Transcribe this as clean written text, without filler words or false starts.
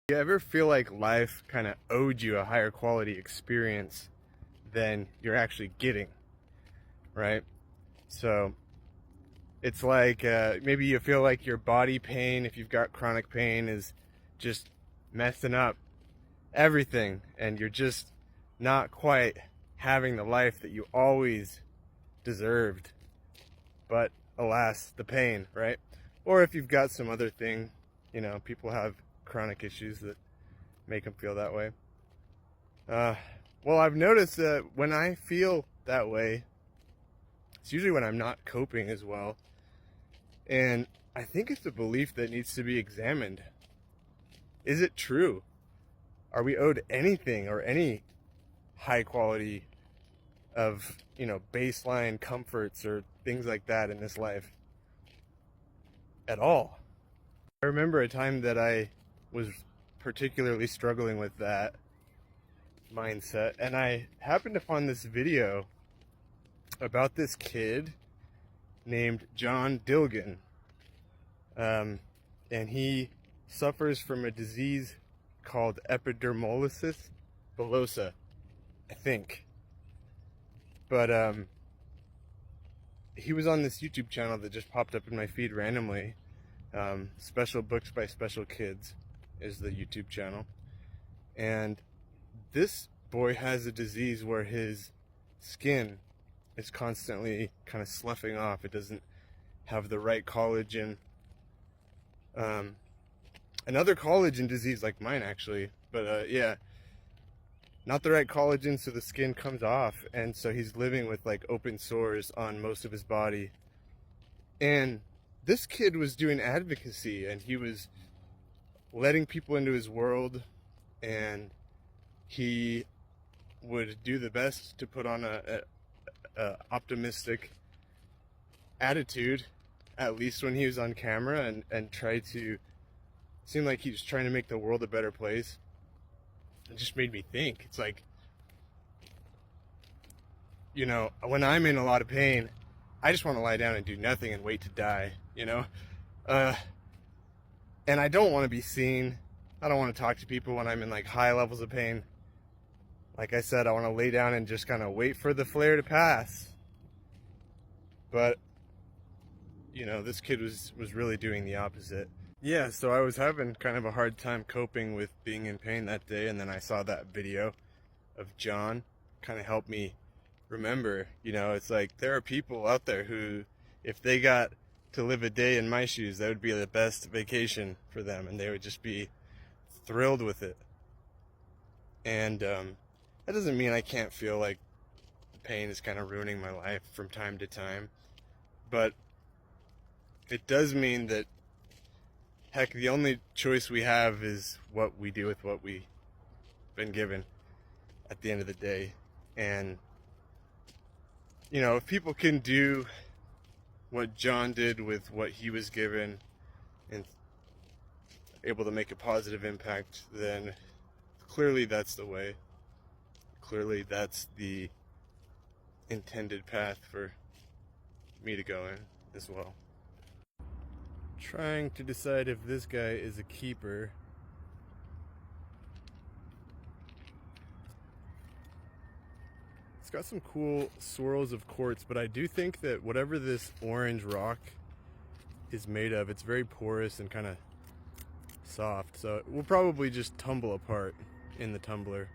You ever feel like life kind of owed you a higher quality experience than you're actually getting, right? So it's like maybe you feel like your body pain, if you've got chronic pain, is just messing up everything, and you're just not quite having the life that you always deserved. But alas, the pain, right? Or if you've got some other thing, people have chronic issues that make them feel that way. Well, I've noticed that when I feel that way, it's usually when I'm not coping as well. And I think it's a belief that needs to be examined. Is it true? Are we owed anything or any high quality of, baseline comforts or things like that in this life at all? I remember a time that I was particularly struggling with that mindset, and I happened upon this video about this kid named John Dilgen, and he suffers from a disease called epidermolysis bullosa, I think. But he was on this YouTube channel that just popped up in my feed randomly. Special Books by Special Kids is the YouTube channel. And this boy has a disease where his skin is constantly kind of sloughing off. It doesn't have the right collagen. Another collagen disease like mine, actually. But yeah, not the right collagen, so the skin comes off. And so he's living with like open sores on most of his body. And this kid was doing advocacy, and he was letting people into his world, and he would do the best to put on a optimistic attitude, at least when he was on camera, and try to seem like he was trying to make the world a better place. It just made me think. It's like, when I'm in a lot of pain, I just want to lie down and do nothing and wait to die, and I don't want to be seen. I don't want to talk to people when I'm in like high levels of pain. Like I said, I want to lay down and just kind of wait for the flare to pass. But, this kid was really doing the opposite. Yeah, so I was having kind of a hard time coping with being in pain that day, and then I saw that video of John. Kind of helped me remember, it's like there are people out there who, if they got to live a day in my shoes, that would be the best vacation for them, and they would just be thrilled with it. And that doesn't mean I can't feel like the pain is kind of ruining my life from time to time, but it does mean that, heck, the only choice we have is what we do with what we've been given at the end of the day. And if people can do what John did with what he was given and able to make a positive impact, then clearly that's the way. Clearly that's the intended path for me to go in as well. Trying to decide if this guy is a keeper. It's got some cool swirls of quartz, but I do think that whatever this orange rock is made of, it's very porous and kind of soft, so it will probably just tumble apart in the tumbler.